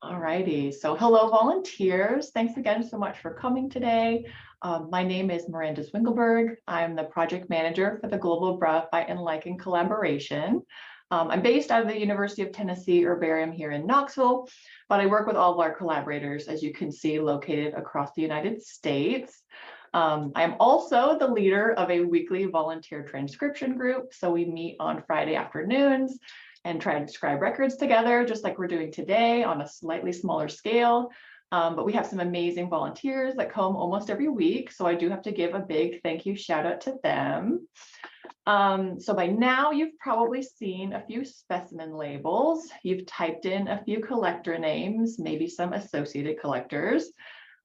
All righty. So hello, volunteers. Thanks again so much for coming today. My name is Miranda Zwingelberg. I'm the project manager for the Global Graphite and Lichen collaboration. I'm based out of the University of Tennessee Herbarium here in Knoxville, but I work with all of our collaborators, as you can see, located across the United States. I'm also the leader of a weekly volunteer transcription group. So we meet on Friday afternoons and try to describe records together, just like we're doing today on a slightly smaller scale. But we have some amazing volunteers that come almost every week. So I do have to give a big thank you shout out to them. So by now you've probably seen a few specimen labels. You've typed in a few collector names, maybe some associated collectors.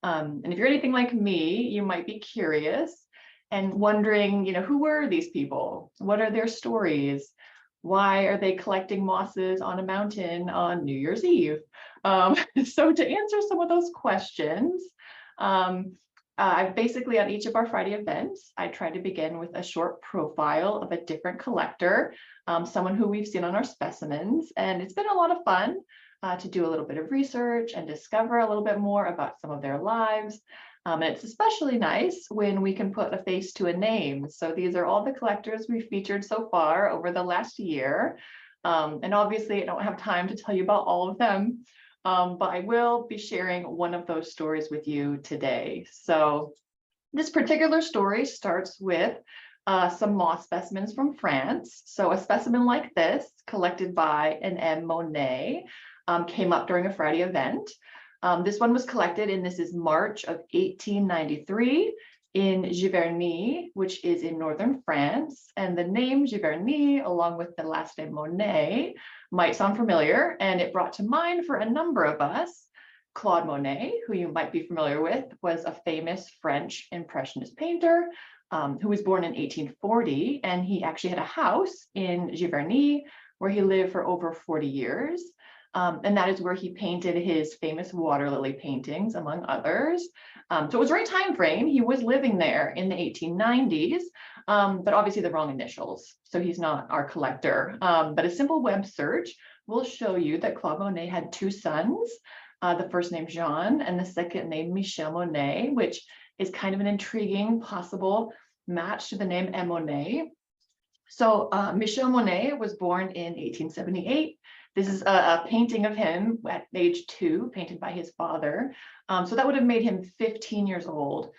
And if you're anything like me, you might be curious and wondering, who were these people? What are their stories? Why are they collecting mosses on a mountain on New Year's Eve? So to answer some of those questions, I basically on each of our Friday events, I try to begin with a short profile of a different collector, someone who we've seen on our specimens. And it's been a lot of fun to do a little bit of research and discover a little bit more about some of their lives. And it's especially nice when we can put a face to a name. So these are all the collectors we've featured so far over the last year. And obviously I don't have time to tell you about all of them, but I will be sharing one of those stories with you today. So this particular story starts with some moss specimens from France. So a specimen like this, collected by an M. Monet, came up during a Friday event. This one was collected, and this is March of 1893 in Giverny, which is in northern France. And the name Giverny, along with the last name Monet, might sound familiar, and it brought to mind for a number of us Claude Monet, who you might be familiar with, was a famous French Impressionist painter who was born in 1840, and he actually had a house in Giverny where he lived for over 40 years. And that is where he painted his famous water lily paintings, among others. So it was the right time frame. He was living there in the 1890s, but obviously the wrong initials. So he's not our collector. But a simple web search will show you that Claude Monet had two sons, the first name Jean and the second name Michel Monet, which is kind of an intriguing possible match to the name M. Monet. So Michel Monet was born in 1878. This is a painting of him at age 2, painted by his father. So that would have made him 15 years old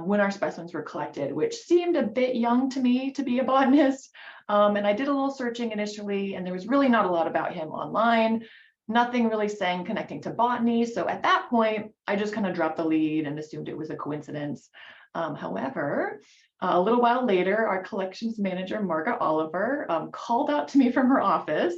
when our specimens were collected, which seemed a bit young to me to be a botanist. And I did a little searching initially, and there was really not a lot about him online. Nothing really saying connecting to botany. So at that point, I just kind of dropped the lead and assumed it was a coincidence. However, a little while later, our collections manager, Margaret Oliver, called out to me from her office,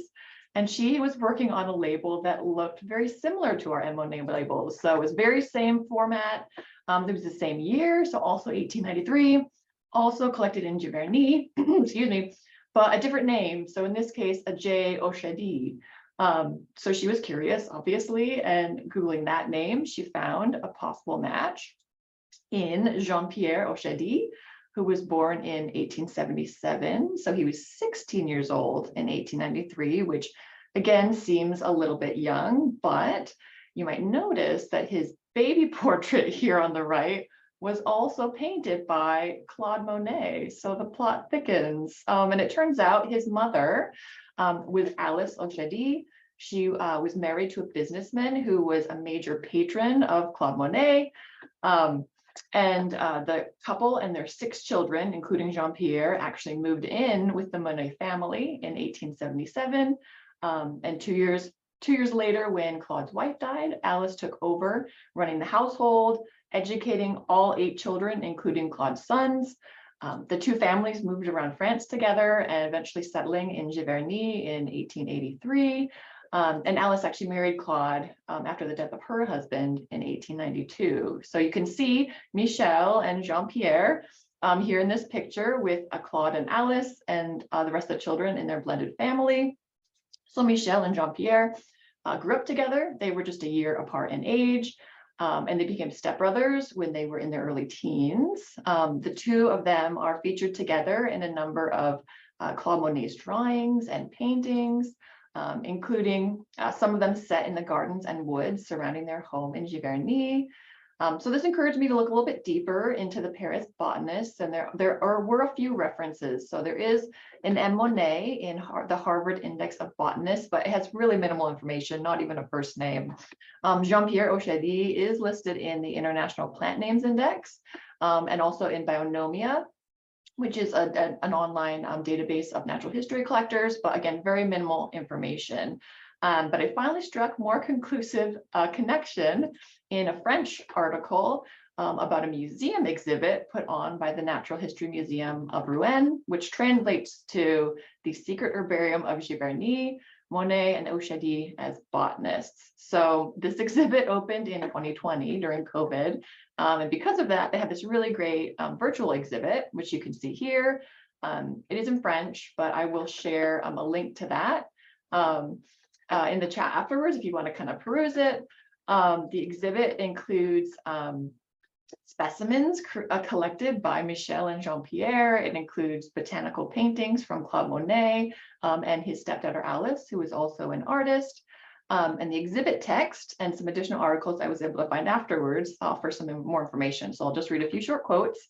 and she was working on a label that looked very similar to our M. Monet labels. So it was very same format. It was the same year, so also 1893, also collected in Giverny, excuse me, but a different name. So in this case, a J. Ochedy. So she was curious, obviously, and Googling that name, she found a possible match in Jean-Pierre Ochedy, who was born in 1877. So he was 16 years old in 1893, which again seems a little bit young, but you might notice that his baby portrait here on the right was also painted by Claude Monet. So the plot thickens. And it turns out his mother was Alice Ochedy. She was married to a businessman who was a major patron of Claude Monet. And the couple and their 6 children, including Jean-Pierre, actually moved in with the Monet family in 1877. And two years later, when Claude's wife died, Alice took over running the household, educating all 8 children, including Claude's sons. The two families moved around France together and eventually settling in Giverny in 1883. And Alice actually married Claude after the death of her husband in 1892. So you can see Michel and Jean-Pierre here in this picture with Claude and Alice and the rest of the children in their blended family. So Michel and Jean-Pierre grew up together. They were just a year apart in age. And they became stepbrothers when they were in their early teens. The two of them are featured together in a number of Claude Monet's drawings and paintings. including some of them set in the gardens and woods surrounding their home in Giverny. So this encouraged me to look a little bit deeper into the Paris botanists, and there were a few references. So there is an M. Monet in the Harvard Index of Botanists, but it has really minimal information, not even a first name. Jean-Pierre Auchedy is listed in the International Plant Names Index, and also in Bionomia, which is an online database of natural history collectors, but again, very minimal information. But I finally struck more conclusive connection in a French article about a museum exhibit put on by the Natural History Museum of Rouen, which translates to the secret herbarium of Giverny, Monet and Auchedy as botanists. So this exhibit opened in 2020 during COVID. And because of that, they have this really great virtual exhibit, which you can see here. It is in French, but I will share a link to that in the chat afterwards if you want to kind of peruse it. The exhibit includes specimens collected by Michel and Jean-Pierre. It includes botanical paintings from Claude Monet and his stepdaughter Alice, who is also an artist. And the exhibit text and some additional articles I was able to find afterwards offer some more information. So I'll just read a few short quotes.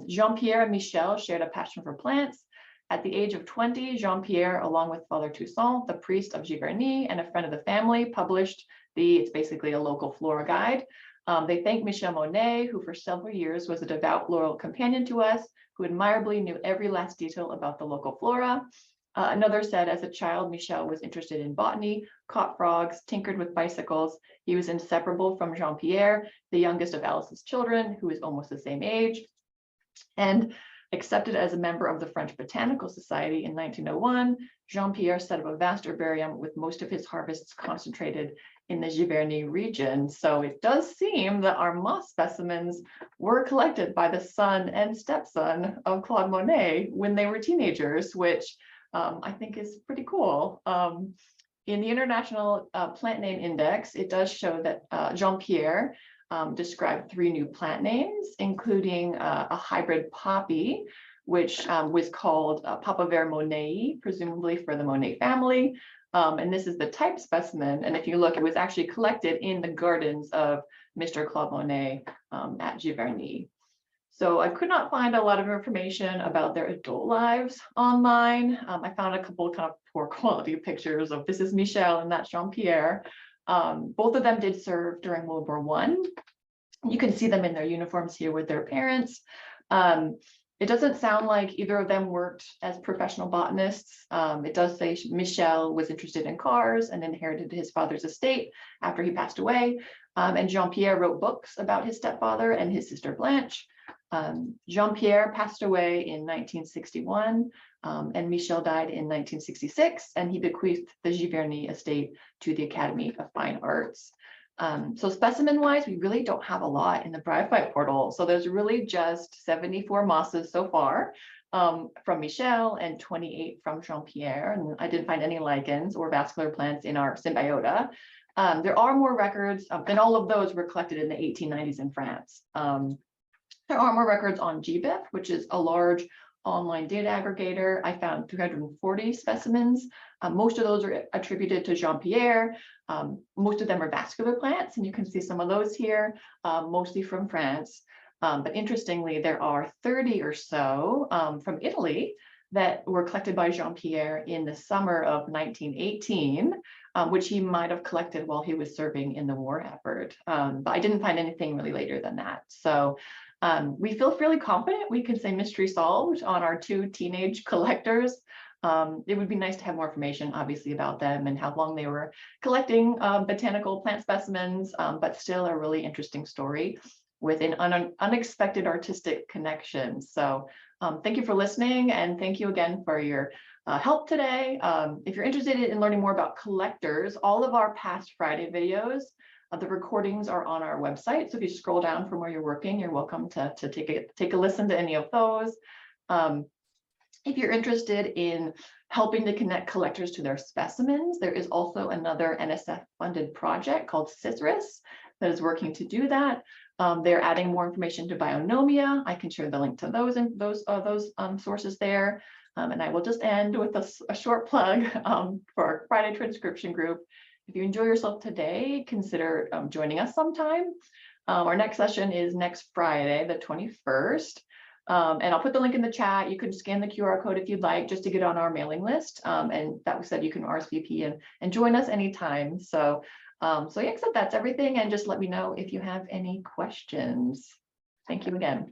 Jean-Pierre and Michel shared a passion for plants. At the age of 20, Jean-Pierre, along with Father Toussaint, the priest of Giverny and a friend of the family, published it's basically a local flora guide. They thank Michel Monet, who for several years was a devout, loyal companion to us, who admirably knew every last detail about the local flora. Another said, as a child, Michel was interested in botany, caught frogs, tinkered with bicycles. He was inseparable from Jean-Pierre, the youngest of Alice's children, who is almost the same age. And accepted as a member of the French Botanical Society in 1901, Jean-Pierre set up a vast herbarium with most of his harvests concentrated in the Giverny region. So it does seem that our moss specimens were collected by the son and stepson of Claude Monet when they were teenagers, which I think is pretty cool. In the International Plant Name Index, it does show that Jean-Pierre described 3 new plant names, including a hybrid poppy, which was called Papaver Monet, presumably for the Monet family. And this is the type specimen. And if you look, it was actually collected in the gardens of Mr. Claude Monet at Giverny. So I could not find a lot of information about their adult lives online. I found a couple kind of poor quality pictures of this is Michel and that's Jean-Pierre. Both of them did serve during World War I. You can see them in their uniforms here with their parents. It doesn't sound like either of them worked as professional botanists. It does say Michel was interested in cars and inherited his father's estate after he passed away. And Jean-Pierre wrote books about his stepfather and his sister Blanche. Jean-Pierre passed away in 1961, and Michel died in 1966, and he bequeathed the Giverny estate to the Academy of Fine Arts. So specimen-wise, we really don't have a lot in the Bryophyte portal. So there's really just 74 mosses so far from Michel and 28 from Jean-Pierre. And I didn't find any lichens or vascular plants in our Symbiota. There are more records, and all of those were collected in the 1890s in France. There are more records on GBIF, which is a large online data aggregator. I found 340 specimens. Most of those are attributed to Jean-Pierre. Most of them are vascular plants, and you can see some of those here, mostly from France. But interestingly, there are 30 or so from Italy that were collected by Jean-Pierre in the summer of 1918, which he might have collected while he was serving in the war effort. But I didn't find anything really later than that. So we feel fairly confident we can say mystery solved on our 2 teenage collectors. It would be nice to have more information, obviously, about them and how long they were collecting botanical plant specimens, but still a really interesting story with an unexpected artistic connection. So thank you for listening, and thank you again for your help today. If you're interested in learning more about collectors, all of our past Friday videos, the recordings are on our website. So if you scroll down from where you're working, you're welcome to take a listen to any of those. If you're interested in helping to connect collectors to their specimens, there is also another NSF-funded project called CISRIS that is working to do that. They're adding more information to Bionomia. I can share the link to those sources there. And I will just end with a short plug for our Friday transcription group. If you enjoy yourself today, consider joining us sometime. Our next session is next Friday, the 21st. And I'll put the link in the chat. You can scan the QR code if you'd like, just to get on our mailing list. And that was said, you can RSVP and join us anytime. So yeah, so that's everything. And just let me know if you have any questions. Thank you again.